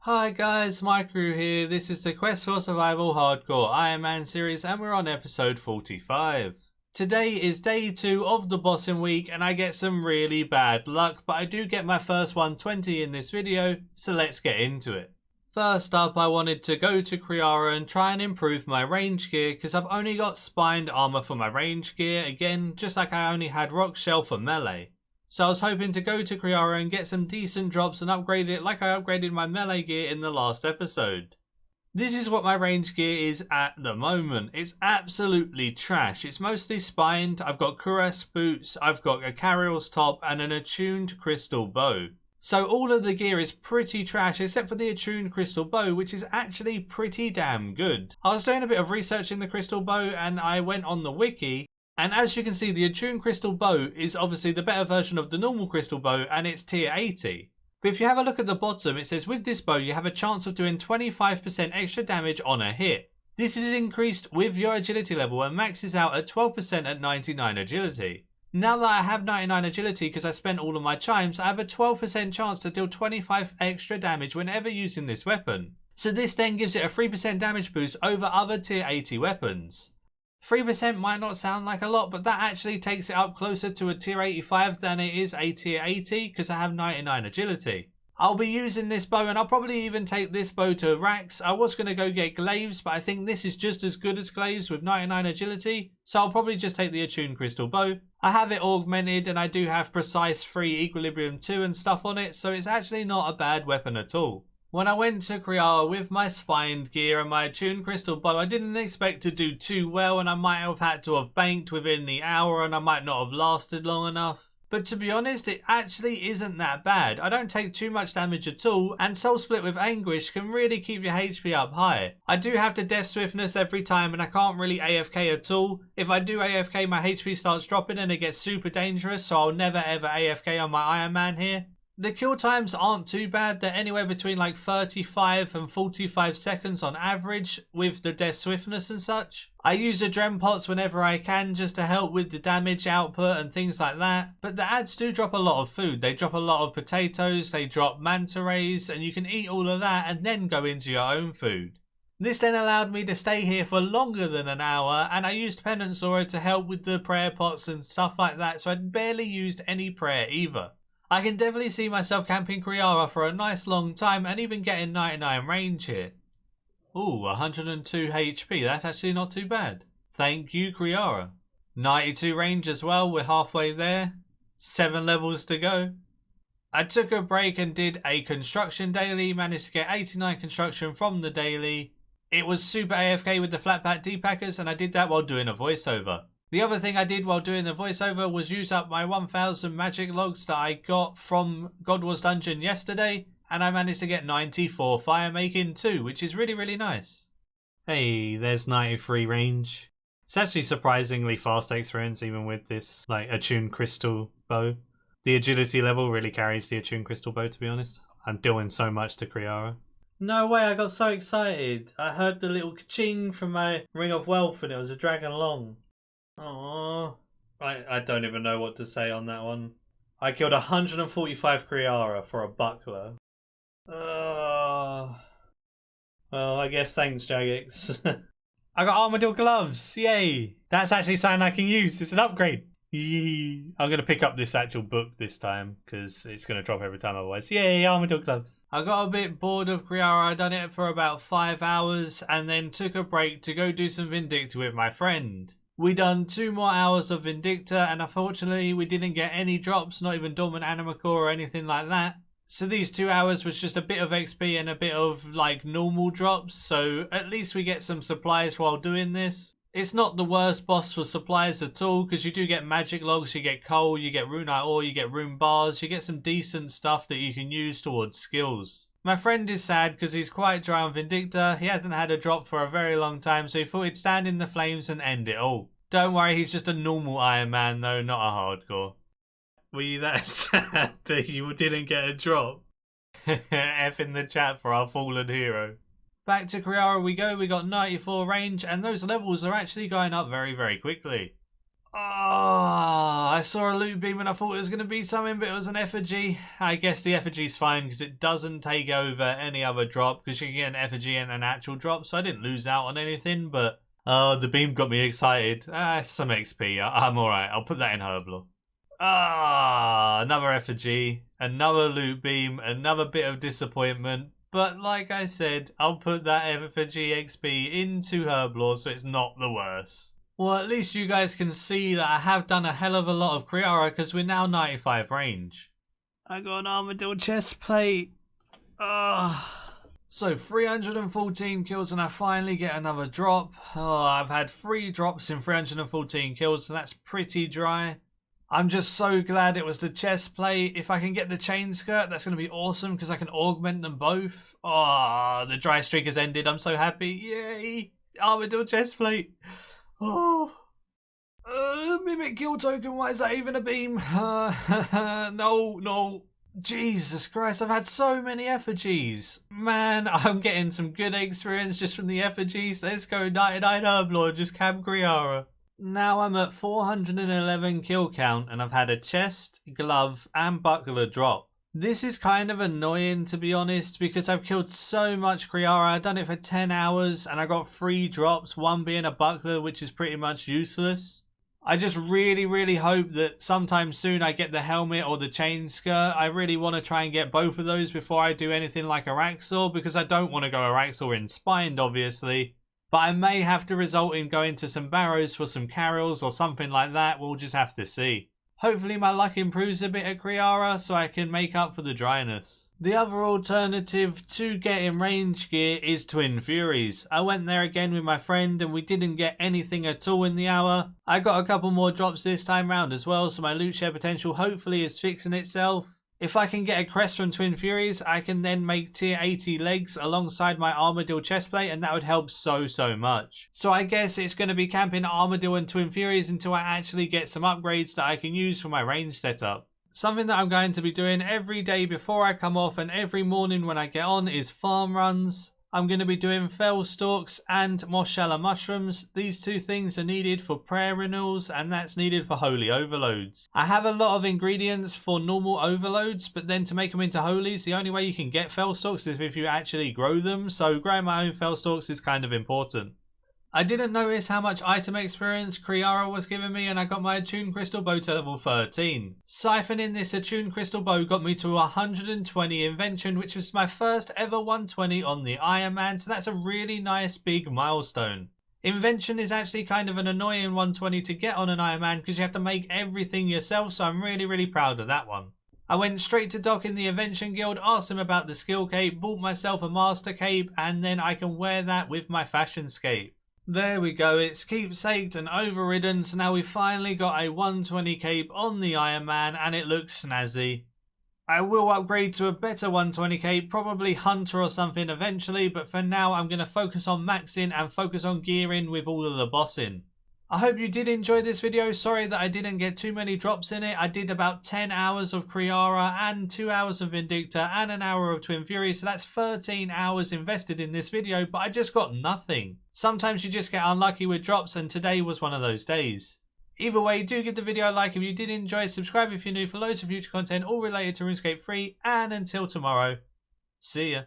Hi guys, Maikeru here. This is the Quest for Survival Hardcore Ironman series and we're on episode 45. Today is day 2 of the bossing week and I get some really bad luck, but I do get my first 120 in this video, so let's get into it. First up, I wanted to go to Kree'arra and try and improve my range gear because I've only got spined armor for my range gear, again, just like I only had rock shell for melee. So I was hoping to go to Kree'arra and get some decent drops and upgrade it like I upgraded my melee gear in the last episode. This is what my range gear is at the moment. It's absolutely trash. It's mostly spined, I've got cuirass boots, I've got a carriel's top and an attuned crystal bow. So all of the gear is pretty trash except for the attuned crystal bow, which is actually pretty damn good. I was doing a bit of research in the crystal bow and I went on the wiki. And as you can see, the attuned crystal bow is obviously the better version of the normal crystal bow and it's tier 80. But if you have a look at the bottom, it says with this bow you have a chance of doing 25% extra damage on a hit. This is increased with your agility level and maxes out at 12% at 99 agility. Now that I have 99 agility because I spent all of my chimes, I have a 12% chance to deal 25 extra damage whenever using this weapon. So this then gives it a 3% damage boost over other tier 80 weapons. 3% might not sound like a lot, but that actually takes it up closer to a tier 85 than it is a tier 80 because I have 99 agility. I'll be using this bow and I'll probably even take this bow to racks. I was going to go get glaives, but I think this is just as good as glaives with 99 agility, so I'll probably just take the attuned crystal bow. I have it augmented and I do have precise 3 equilibrium 2 and stuff on it, so it's actually not a bad weapon at all. When I went to Kree'arra with my spined gear and my attuned crystal bow, I didn't expect to do too well and I might have had to have banked within the hour and I might not have lasted long enough. But to be honest, it actually isn't that bad. I don't take too much damage at all and Soul Split with Anguish can really keep your HP up high. I do have to death swiftness every time and I can't really AFK at all. If I do AFK, my HP starts dropping and it gets super dangerous, so I'll never ever AFK on my Ironman here. The kill times aren't too bad, they're anywhere between like 35 and 45 seconds on average with the death swiftness and such. I use adrenaline pots whenever I can just to help with the damage output and things like that, but the ads do drop a lot of food. They drop a lot of potatoes, they drop manta rays, and you can eat all of that and then go into your own food. This then allowed me to stay here for longer than an hour and I used Penance Aura to help with the prayer pots and stuff like that, so I barely used any prayer either. I can definitely see myself camping Kree'arra for a nice long time and even getting 99 range here. Ooh, 102 HP, that's actually not too bad. Thank you, Kree'arra. 92 range as well, we're halfway there. 7 levels to go. I took a break and did a construction daily, managed to get 89 construction from the daily. It was super AFK with the flatback depackers and I did that while doing a voiceover. The other thing I did while doing the voiceover was use up my 1000 magic logs that I got from God Wars Dungeon yesterday, and I managed to get 94 fire making too, which is really nice. Hey, there's 93 range. It's actually surprisingly fast experience even with this like attuned crystal bow. The agility level really carries the attuned crystal bow, to be honest. I'm doing so much to Kree'arra. No way, I got so excited. I heard the little ka-ching from my Ring of Wealth and it was a dragon long. Aww. I don't even know what to say on that one. I killed 145 Kree'arra for a buckler. Well, I guess thanks, Jagex. I got Armadillo gloves! Yay! That's actually something I can use. It's an upgrade. Yee. I'm going to pick up this actual book this time because it's going to drop every time otherwise. Yay, Armadillo gloves. I got a bit bored of Kree'arra. I done it for about 5 hours and then took a break to go do some Vindicta with my friend. We done 2 more hours of Vindicta and unfortunately we didn't get any drops, not even Dormant Anima Core or anything like that. So these 2 hours was just a bit of XP and a bit of like normal drops, so at least we get some supplies while doing this. It's not the worst boss for supplies at all because you do get magic logs, you get coal, you get runite ore, you get rune bars, you get some decent stuff that you can use towards skills. My friend is sad because he's quite dry on Vindicta. He hasn't had a drop for a very long time, so he thought he'd stand in the flames and end it all. Don't worry, he's just a normal Iron Man though, not a hardcore. Were you that sad that you didn't get a drop? F in the chat for our fallen hero. Back to Kree'arra we go, we got 94 range and those levels are actually going up very quickly. Oh, I saw a loot beam and I thought it was going to be something, but it was an effigy. I guess the effigy's fine because it doesn't take over any other drop, because you can get an effigy and an actual drop, so I didn't lose out on anything, but the beam got me excited. Some XP. I'm alright. I'll put that in Herblore. Another effigy, another loot beam, another bit of disappointment. But like I said, I'll put that effigy XP into Herblore, so it's not the worst. Well, at least you guys can see that I have done a hell of a lot of kree'arra, because we're now 95 range. I got an armadillo chest plate. So 314 kills and I finally get another drop. I've had 3 drops in 314 kills, so that's pretty dry. I'm just so glad it was the chest plate. If I can get the chain skirt, that's going to be awesome because I can augment them both. The dry streak has ended. I'm so happy. Yay! Armadillo chest plate. Mimic kill token. Why is that even a beam? No. Jesus Christ, I've had so many effigies. Man, I'm getting some good experience just from the effigies. Let's go 99 Herblore, just camp kree'arra. Now I'm at 411 kill count and I've had a chest, glove and buckler drop. This is kind of annoying to be honest because I've killed so much kree'arra. I've done it for 10 hours and I got 3 drops, one being a buckler which is pretty much useless. I just really hope that sometime soon I get the helmet or the chain skirt. I really want to try and get both of those before I do anything like Araxor, because I don't want to go Araxor inspined obviously. But I may have to result in going to some barrows for some carrels or something like that. We'll just have to see. Hopefully my luck improves a bit at kree'arra so I can make up for the dryness. The other alternative to getting range gear is Twin Furies. I went there again with my friend and we didn't get anything at all in the hour. I got a couple more drops this time round as well, so my loot share potential hopefully is fixing itself. If I can get a crest from Twin Furies, I can then make tier 80 legs alongside my Armadillo chestplate, and that would help so much. So I guess it's going to be camping Armadillo and Twin Furies until I actually get some upgrades that I can use for my range setup. Something that I'm going to be doing every day before I come off and every morning when I get on is farm runs. I'm going to be doing fell stalks and Moshala mushrooms. These 2 things are needed for prayer renewals and that's needed for holy overloads. I have a lot of ingredients for normal overloads, but then to make them into holies, the only way you can get fell stalks is if you actually grow them, so growing my own fell stalks is kind of important. I didn't notice how much item experience kree'arra was giving me and I got my attuned crystal bow to level 13. Siphoning this attuned crystal bow got me to 120 invention, which was my first ever 120 on the Ironman, so that's a really nice big milestone. Invention is actually kind of an annoying 120 to get on an Ironman because you have to make everything yourself, so I'm really proud of that one. I went straight to Doc in the Invention Guild, asked him about the skill cape, bought myself a master cape, and then I can wear that with my fashion scape. There we go, it's keepsaked and overridden, so now we finally got a 120 cape on the Ironman and it looks snazzy. I will upgrade to a better 120 cape, probably Hunter or something eventually, but for now I'm going to focus on maxing and focus on gearing with all of the bossing. I hope you did enjoy this video. Sorry that I didn't get too many drops in it. I did about 10 hours of kree'arra and 2 hours of Vindicta and an hour of Twin Fury, so that's 13 hours invested in this video, but I just got nothing. Sometimes you just get unlucky with drops and today was one of those days. Either way, do give the video a like if you did enjoy, subscribe if you're new for loads of future content all related to Runescape 3, and until tomorrow, see ya.